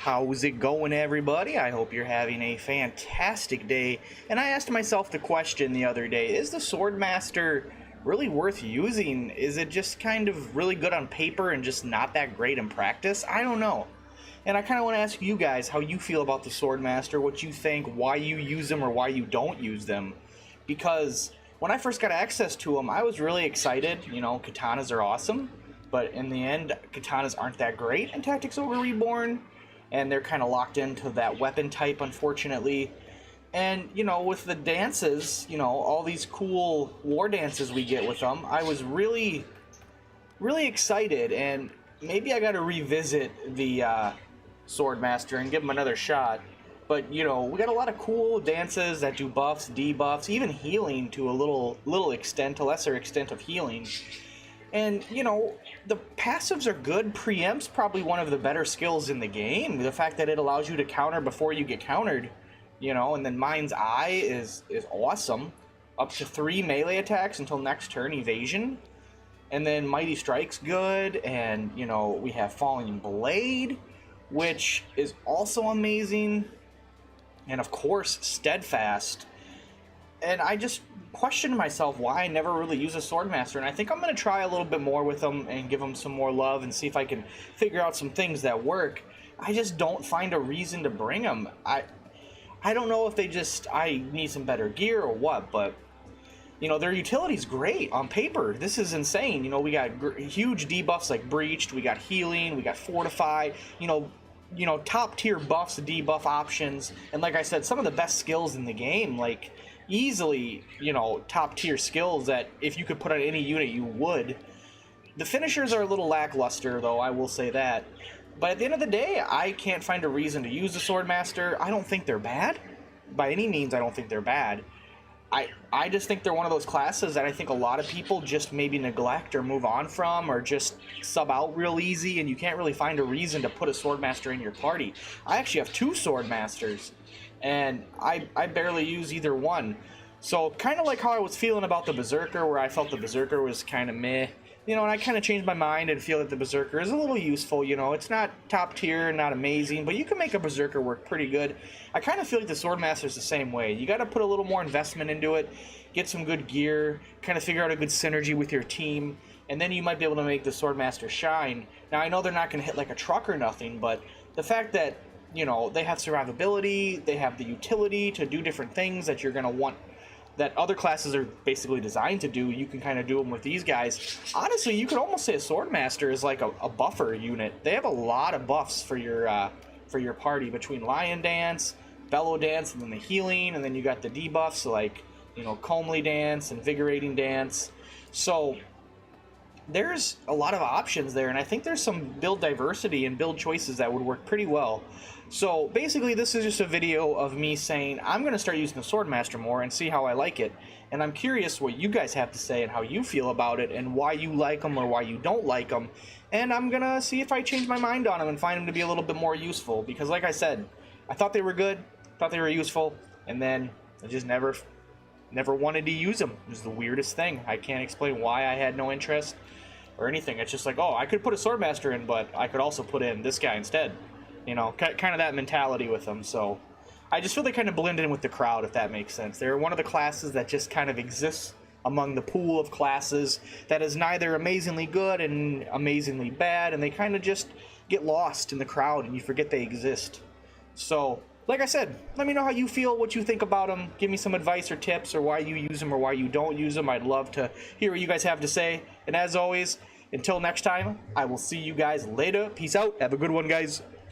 How's it going, everybody? I hope you're having a fantastic day. And I asked myself the question the other day, is the Swordmaster really worth using? Is it just kind of really good on paper and just not that great in practice? I don't know. And I kind of want to ask you guys how you feel about the Swordmaster, what you think, why you use them or why you don't use them. Because when I first got access to them, I was really excited. You know, katanas are awesome. But in the end, katanas aren't that great in Tactics Ogre Reborn. And they're kind of locked into that weapon type, unfortunately. And, you know, with the dances, you know, all these cool war dances we get with them, I was really excited. And maybe I got to revisit the Swordmaster and give him another shot. But, you know, we got a lot of cool dances that do buffs, debuffs, even healing to a little extent, a lesser extent of healing. And, you know, the passives are good. Preempt's probably one of the better skills in the game. The fact that it allows you to counter before you get countered, you know, and then Mind's Eye is awesome. Up to 3 melee attacks until next turn, evasion. And then Mighty Strike's good, and, you know, we have Falling Blade, which is also amazing. And, of course, Steadfast. And I just questioned myself why I never really use a Swordmaster, and I think I'm going to try a little bit more with them and give them some more love and see if I can figure out some things that work. I just don't find a reason to bring them. I don't know if I need some better gear or what, but, you know, their utility's great on paper. This is insane. You know, we got huge debuffs like Breached, we got healing, we got Fortify, you know, top tier buffs, debuff options, and like I said, some of the best skills in the game, like easily, you know, top tier skills that if you could put on any unit you would. The finishers are a little lackluster though, I will say that. But at the end of the day, I can't find a reason to use the Swordmaster. I don't think they're bad. By any means, I don't think they're bad. I just think they're one of those classes that I think a lot of people just maybe neglect or move on from or just sub out real easy, and you can't really find a reason to put a Swordmaster in your party. I actually have 2 Swordmasters, and I barely use either one. So kind of like how I was feeling about the Berserker, where I felt the Berserker was kind of meh. You know, and I kind of changed my mind and feel that the Berserker is a little useful. You know, it's not top tier, not amazing, but you can make a Berserker work pretty good. I kind of feel like the Swordmaster is the same way. You got to put a little more investment into it, get some good gear, kind of figure out a good synergy with your team, and then you might be able to make the Swordmaster shine. Now, I know they're not going to hit like a truck or nothing, but the fact that, you know, they have survivability, they have the utility to do different things that you're going to want, that other classes are basically designed to do, you can kind of do them with these guys. Honestly, you could almost say a Swordmaster is like a buffer unit. They have a lot of buffs for your party between Lion Dance, Bellow Dance, and then the healing, and then you got the debuffs like, you know, Comely Dance, Invigorating Dance. So there's a lot of options there, and I think there's some build diversity and build choices that would work pretty well. So basically, this is just a video of me saying I'm going to start using the Swordmaster more and see how I like it. And I'm curious what you guys have to say and how you feel about it and why you like them or why you don't like them. And I'm going to see if I change my mind on them and find them to be a little bit more useful. Because like I said, I thought they were good, thought they were useful, and then I just never wanted to use them. It was the weirdest thing. I can't explain why I had no interest or anything. It's just like, oh, I could put a Swordmaster in, but I could also put in this guy instead. You know, kind of that mentality with them. So I just feel they kind of blend in with the crowd, if that makes sense. They're one of the classes that just kind of exists among the pool of classes that is neither amazingly good and amazingly bad, and they kind of just get lost in the crowd and you forget they exist. So like I said, let me know how you feel, what you think about them. Give me some advice or tips or why you use them or why you don't use them. I'd love to hear what you guys have to say. And as always, until next time, I will see you guys later. Peace out. Have a good one, guys.